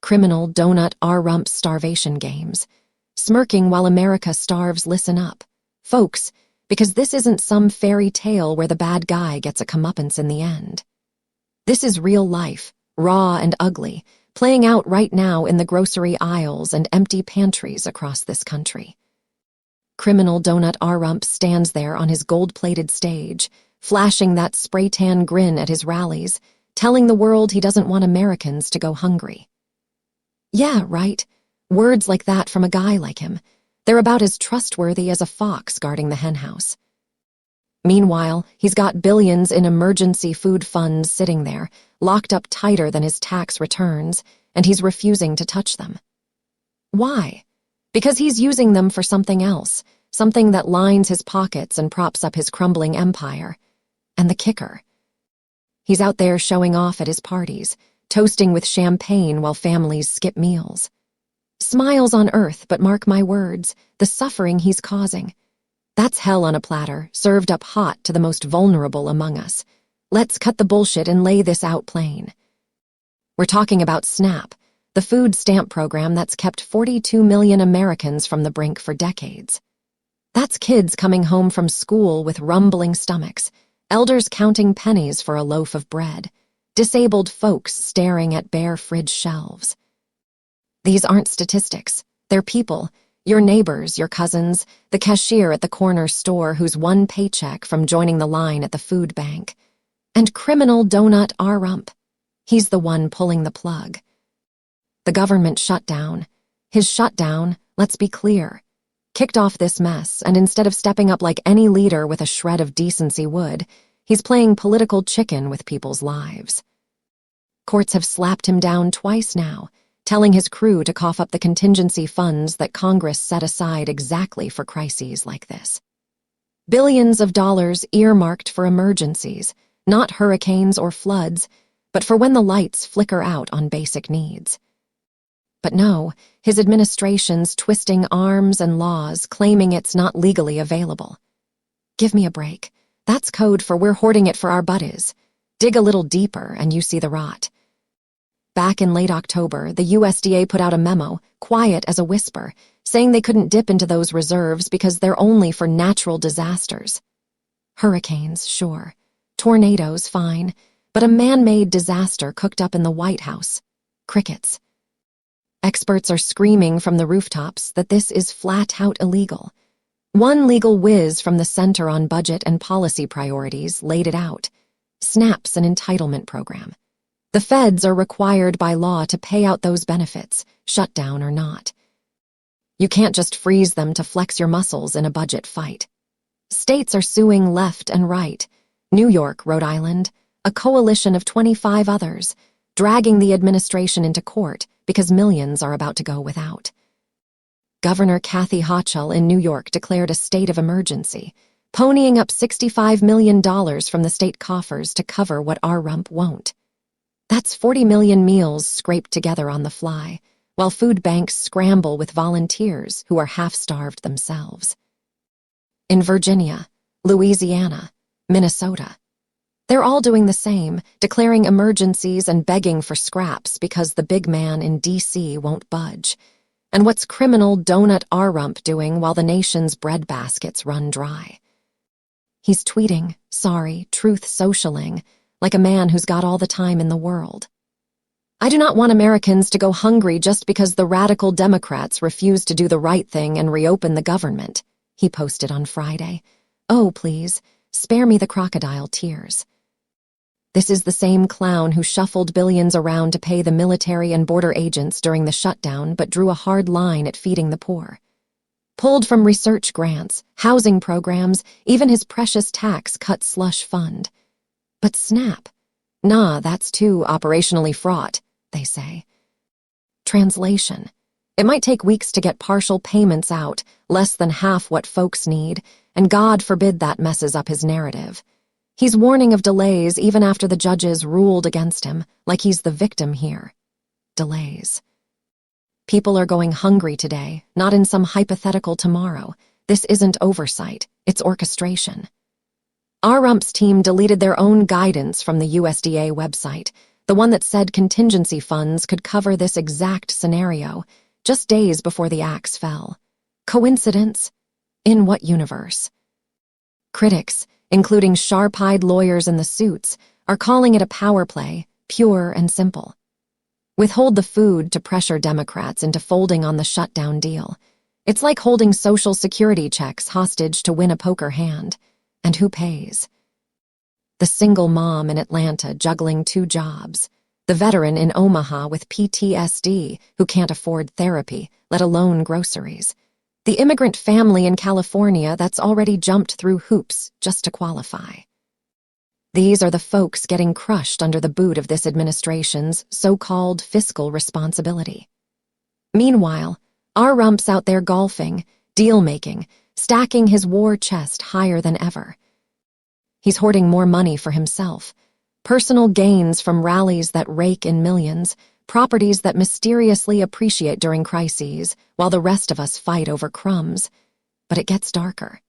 Criminal donut R-rump starvation games. Smirking while America starves, listen up. Folks, because this isn't some fairy tale where the bad guy gets a comeuppance in the end. This is real life, raw and ugly, playing out right now in the grocery aisles and empty pantries across this country. Criminal donut R-rump stands there on his gold-plated stage, flashing that spray-tan grin at his rallies, telling the world he doesn't want Americans to go hungry. Yeah, right. Words like that from a guy like him. They're about as trustworthy as a fox guarding the henhouse. Meanwhile, he's got billions in emergency food funds sitting there, locked up tighter than his tax returns, and he's refusing to touch them. Why? Because he's using them for something else, something that lines his pockets and props up his crumbling empire. And the kicker. He's out there showing off at his parties, toasting with champagne while families skip meals. Smiles on earth, but mark my words, the suffering he's causing. That's hell on a platter, served up hot to the most vulnerable among us. Let's cut the bullshit and lay this out plain. We're talking about SNAP, the food stamp program that's kept 42 million Americans from the brink for decades. That's kids coming home from school with rumbling stomachs, elders counting pennies for a loaf of bread, disabled folks staring at bare fridge shelves. These aren't statistics. They're people. Your neighbors, your cousins, the cashier at the corner store who's one paycheck from joining the line at the food bank. And criminal donut R-rump. He's the one pulling the plug. The government shutdown. His shutdown, let's be clear, kicked off this mess, and instead of stepping up like any leader with a shred of decency would, he's playing political chicken with people's lives. Courts have slapped him down twice now, telling his crew to cough up the contingency funds that Congress set aside exactly for crises like this. Billions of dollars earmarked for emergencies, not hurricanes or floods, but for when the lights flicker out on basic needs. But no, his administration's twisting arms and laws, claiming it's not legally available. Give me a break. That's code for we're hoarding it for our buddies. Dig a little deeper and you see the rot. Back in late October, the USDA put out a memo, quiet as a whisper, saying they couldn't dip into those reserves because they're only for natural disasters. Hurricanes, sure. Tornadoes, fine. But a man-made disaster cooked up in the White House. Crickets. Experts are screaming from the rooftops that this is flat-out illegal. One legal whiz from the Center on Budget and Policy Priorities laid it out. SNAP's an entitlement program. The feds are required by law to pay out those benefits, shutdown or not. You can't just freeze them to flex your muscles in a budget fight. States are suing left and right. New York, Rhode Island, a coalition of 25 others, dragging the administration into court because millions are about to go without. Governor Kathy Hochul in New York declared a state of emergency, ponying up $65 million from the state coffers to cover what R-rump won't. That's 40 million meals scraped together on the fly, while food banks scramble with volunteers who are half-starved themselves. In Virginia, Louisiana, Minnesota, they're all doing the same, declaring emergencies and begging for scraps because the big man in D.C. won't budge. And what's criminal donut R-rump doing while the nation's bread baskets run dry? He's tweeting, sorry, truth socialing, like a man who's got all the time in the world. I do not want Americans to go hungry just because the radical Democrats refuse to do the right thing and reopen the government, he posted on Friday. Oh, please, spare me the crocodile tears. This is the same clown who shuffled billions around to pay the military and border agents during the shutdown but drew a hard line at feeding the poor. Pulled from research grants, housing programs, even his precious tax-cut slush fund. But SNAP? Nah, that's too operationally fraught, they say. Translation. It might take weeks to get partial payments out, less than half what folks need, and God forbid that messes up his narrative. He's warning of delays even after the judges ruled against him, like he's the victim here. Delays. People are going hungry today, not in some hypothetical tomorrow. This isn't oversight, it's orchestration. R-rump's team deleted their own guidance from the USDA website, the one that said contingency funds could cover this exact scenario, just days before the axe fell. Coincidence? In what universe? Critics, including sharp-eyed lawyers in the suits, are calling it a power play, pure and simple. Withhold the food to pressure Democrats into folding on the shutdown deal. It's like holding Social Security checks hostage to win a poker hand. And who pays? The single mom in Atlanta juggling 2 jobs. The veteran in Omaha with PTSD who can't afford therapy, let alone groceries. The immigrant family in California that's already jumped through hoops just to qualify. These are the folks getting crushed under the boot of this administration's so-called fiscal responsibility. Meanwhile, our rump's out there golfing, deal-making, stacking his war chest higher than ever. He's hoarding more money for himself, personal gains from rallies that rake in millions, properties that mysteriously appreciate during crises, while the rest of us fight over crumbs. But it gets darker.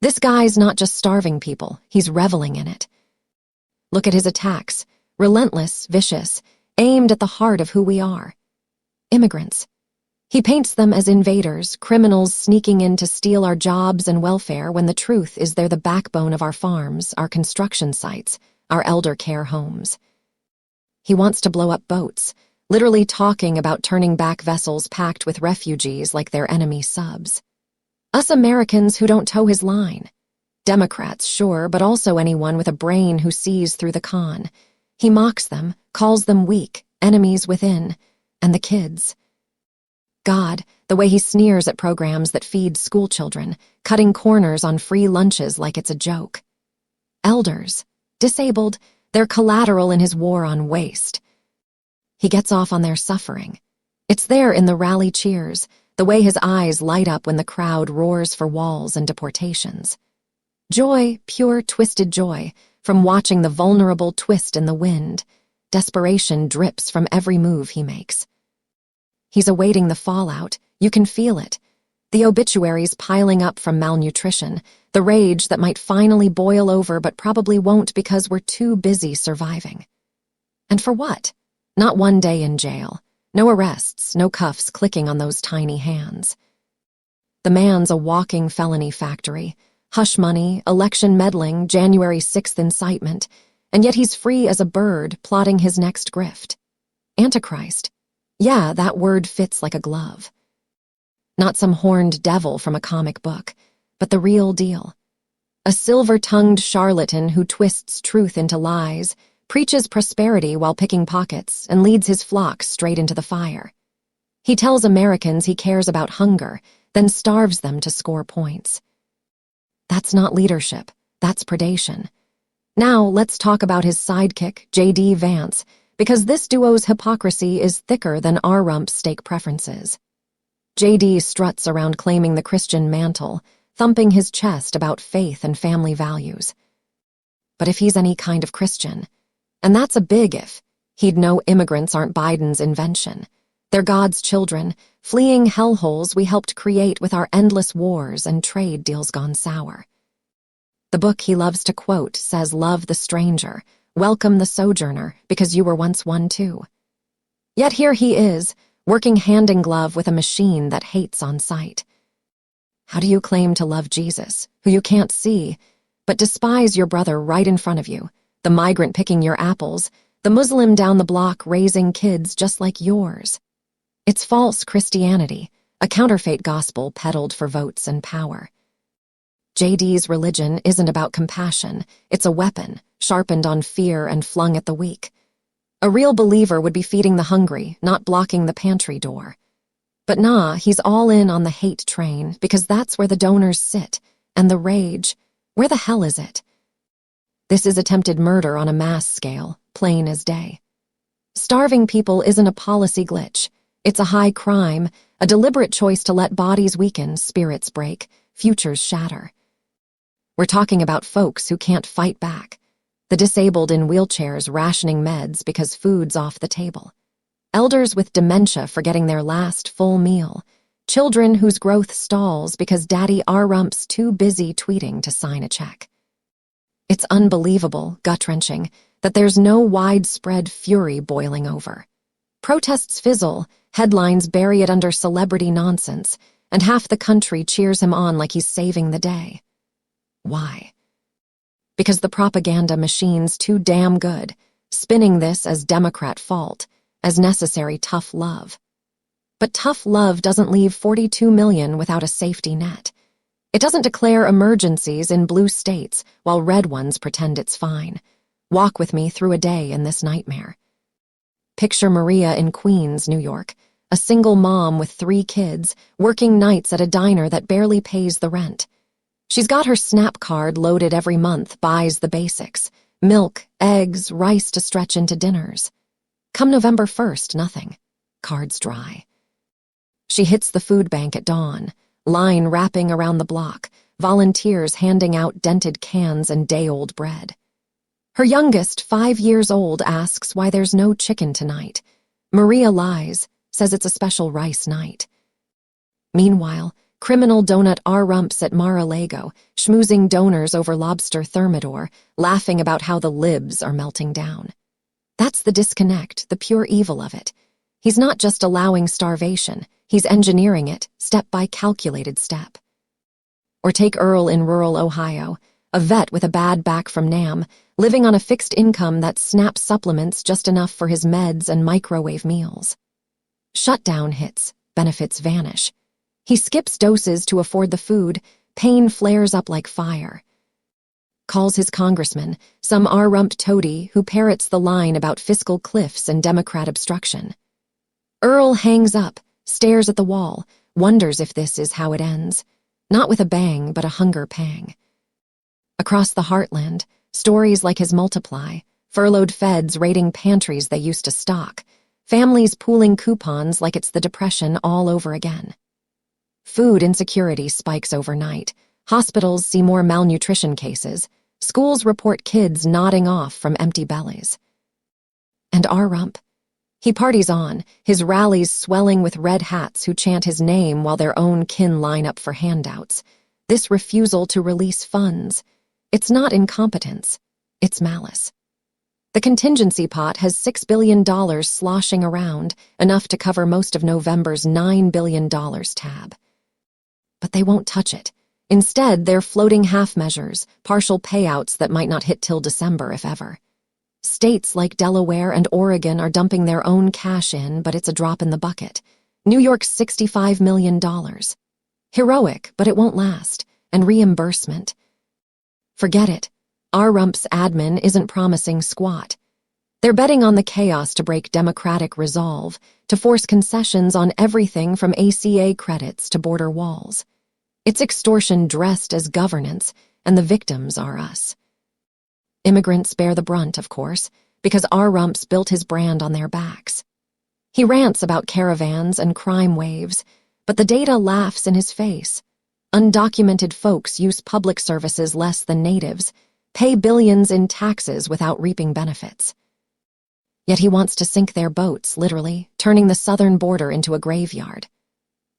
This guy's not just starving people, he's reveling in it. Look at his attacks, relentless, vicious, aimed at the heart of who we are. Immigrants. He paints them as invaders, criminals sneaking in to steal our jobs and welfare when the truth is they're the backbone of our farms, our construction sites, our elder care homes. He wants to blow up boats, literally talking about turning back vessels packed with refugees like they're enemy subs. Us Americans who don't toe his line. Democrats, sure, but also anyone with a brain who sees through the con. He mocks them, calls them weak, enemies within, and the kids. God, the way he sneers at programs that feed schoolchildren, cutting corners on free lunches like it's a joke. Elders, disabled, they're collateral in his war on waste. He gets off on their suffering. It's there in the rally cheers, the way his eyes light up when the crowd roars for walls and deportations. Joy, pure, twisted joy, from watching the vulnerable twist in the wind. Desperation drips from every move he makes. He's awaiting the fallout. You can feel it. The obituaries piling up from malnutrition, the rage that might finally boil over but probably won't because we're too busy surviving. And for what? Not 1 day in jail. No arrests, no cuffs clicking on those tiny hands. The man's a walking felony factory. Hush money, election meddling, January 6th incitement, and yet he's free as a bird plotting his next grift. Antichrist. Yeah, that word fits like a glove. Not some horned devil from a comic book, but the real deal. A silver-tongued charlatan who twists truth into lies, preaches prosperity while picking pockets, and leads his flock straight into the fire. He tells Americans he cares about hunger, then starves them to score points. That's not leadership, that's predation. Now let's talk about his sidekick, J.D. Vance, because this duo's hypocrisy is thicker than our rump's stake preferences. J.D. struts around claiming the Christian mantle, thumping his chest about faith and family values. But if he's any kind of Christian, and that's a big if, he'd know immigrants aren't Biden's invention. They're God's children, fleeing hellholes we helped create with our endless wars and trade deals gone sour. The book he loves to quote says, "Love the stranger, welcome the sojourner, because you were once one too." Yet here he is, working hand in glove with a machine that hates on sight. How do you claim to love Jesus, who you can't see, but despise your brother right in front of you, the migrant picking your apples, the Muslim down the block raising kids just like yours? It's false Christianity, a counterfeit gospel peddled for votes and power. JD's religion isn't about compassion, it's a weapon, sharpened on fear and flung at the weak. A real believer would be feeding the hungry, not blocking the pantry door. But nah, he's all in on the hate train, because that's where the donors sit, and the rage, where the hell is it? This is attempted murder on a mass scale, plain as day. Starving people isn't a policy glitch. It's a high crime, a deliberate choice to let bodies weaken, spirits break, futures shatter. We're talking about folks who can't fight back. The disabled in wheelchairs rationing meds because food's off the table. Elders with dementia forgetting their last full meal. Children whose growth stalls because Daddy R-Rump's too busy tweeting to sign a check. It's unbelievable, gut-wrenching, that there's no widespread fury boiling over. Protests fizzle, headlines bury it under celebrity nonsense, and half the country cheers him on like he's saving the day. Why? Because the propaganda machine's too damn good, spinning this as Democrat fault, as necessary tough love. But tough love doesn't leave 42 million without a safety net. It doesn't declare emergencies in blue states while red ones pretend it's fine. Walk with me through a day in this nightmare. Picture Maria in Queens, New York, a single mom with 3 kids, working nights at a diner that barely pays the rent. She's got her SNAP card loaded every month, buys the basics: milk, eggs, rice to stretch into dinners. Come November 1st, nothing. Card's dry. She hits the food bank at dawn, line wrapping around the block, volunteers handing out dented cans and day-old bread. Her youngest, 5 years old, asks why there's no chicken tonight. Maria lies, says it's a special rice night. Meanwhile, criminal donut R-Rumps at Mar-a-Lago, schmoozing donors over lobster thermidor, laughing about how the libs are melting down. That's the disconnect, the pure evil of it. He's not just allowing starvation, he's engineering it, step by calculated step. Or take Earl in rural Ohio, a vet with a bad back from Nam, living on a fixed income that SNAP supplements just enough for his meds and microwave meals. Shutdown hits, benefits vanish. He skips doses to afford the food, pain flares up like fire. Calls his congressman, some R-Rump toady who parrots the line about fiscal cliffs and Democrat obstruction. Earl hangs up, stares at the wall, wonders if this is how it ends. Not with a bang, but a hunger pang. Across the heartland, stories like his multiply, furloughed feds raiding pantries they used to stock, families pooling coupons like it's the Depression all over again. Food insecurity spikes overnight. Hospitals see more malnutrition cases. Schools report kids nodding off from empty bellies. And R-Rump? He parties on, his rallies swelling with red hats who chant his name while their own kin line up for handouts. This refusal to release funds. It's not incompetence, it's malice. The contingency pot has $6 billion sloshing around, enough to cover most of November's $9 billion tab. But they won't touch it. Instead, they're floating half measures, partial payouts that might not hit till December, if ever. States like Delaware and Oregon are dumping their own cash in, but it's a drop in the bucket. New York's $65 million. Heroic, but it won't last. And reimbursement. Forget it. R-Rump's admin isn't promising squat. They're betting on the chaos to break democratic resolve, to force concessions on everything from ACA credits to border walls. It's extortion dressed as governance, and the victims are us. Immigrants bear the brunt, of course, because R-Rumps built his brand on their backs. He rants about caravans and crime waves, but the data laughs in his face. Undocumented folks use public services less than natives, pay billions in taxes without reaping benefits. Yet he wants to sink their boats, literally, turning the southern border into a graveyard.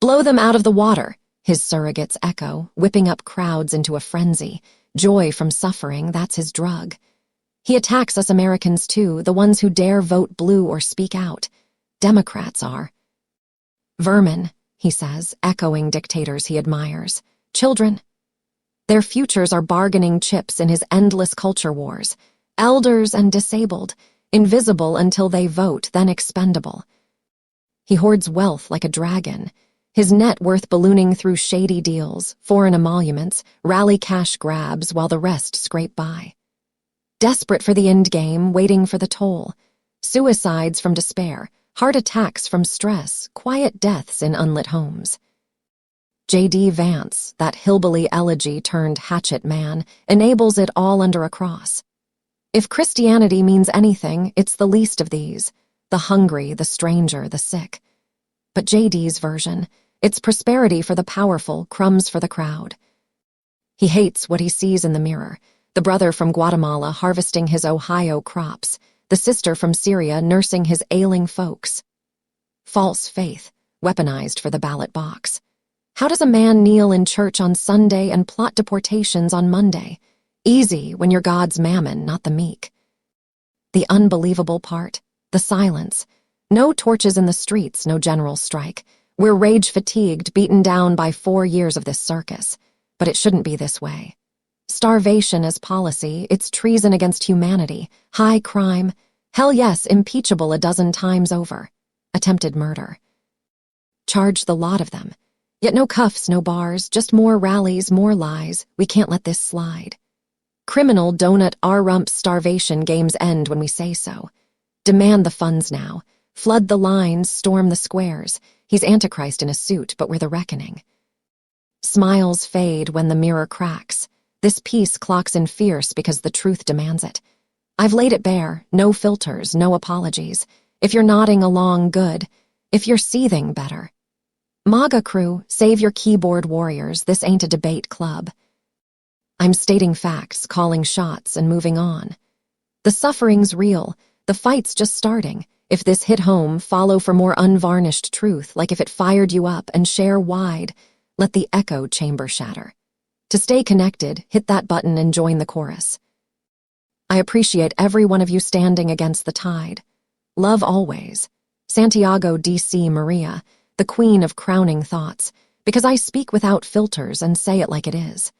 Blow them out of the water, his surrogates echo, whipping up crowds into a frenzy. Joy from suffering, that's his drug. He attacks us Americans too, the ones who dare vote blue or speak out. Democrats are. Vermin, he says, echoing dictators he admires. Children. Their futures are bargaining chips in his endless culture wars. Elders and disabled, invisible until they vote, then expendable. He hoards wealth like a dragon, his net worth ballooning through shady deals, foreign emoluments, rally cash grabs while the rest scrape by. Desperate for the end game, waiting for the toll. Suicides from despair, heart attacks from stress, quiet deaths in unlit homes. J.D. Vance, that hillbilly elegy turned hatchet man, enables it all under a cross. If Christianity means anything, it's the least of these, the hungry, the stranger, the sick. But J.D.'s version, it's prosperity for the powerful, crumbs for the crowd. He hates what he sees in the mirror, the brother from Guatemala harvesting his Ohio crops, the sister from Syria nursing his ailing folks. False faith, weaponized for the ballot box. How does a man kneel in church on Sunday and plot deportations on Monday? Easy when you're God's mammon, not the meek. The unbelievable part, the silence. No torches in the streets, no general strike. We're rage-fatigued, beaten down by 4 years of this circus. But it shouldn't be this way. Starvation as policy, it's treason against humanity, high crime, hell yes, impeachable a dozen times over. Attempted murder. Charge the lot of them. Yet no cuffs, no bars, just more rallies, more lies. We can't let this slide. Criminal donut our rump starvation games end when we say so. Demand the funds now. Flood the lines, storm the squares. He's Antichrist in a suit, but we're the reckoning. Smiles fade when the mirror cracks. This piece clocks in fierce because the truth demands it. I've laid it bare, no filters, no apologies. If you're nodding along, good. If you're seething, better. MAGA crew, save your keyboard warriors, this ain't a debate club. I'm stating facts, calling shots, and moving on. The suffering's real, the fight's just starting. If this hit home, follow for more unvarnished truth, like if it fired you up, and share wide. Let the echo chamber shatter. To stay connected, hit that button and join the chorus. I appreciate every one of you standing against the tide. Love always. Santiago D.C. Maria, the queen of crowning thoughts, because I speak without filters and say it like it is.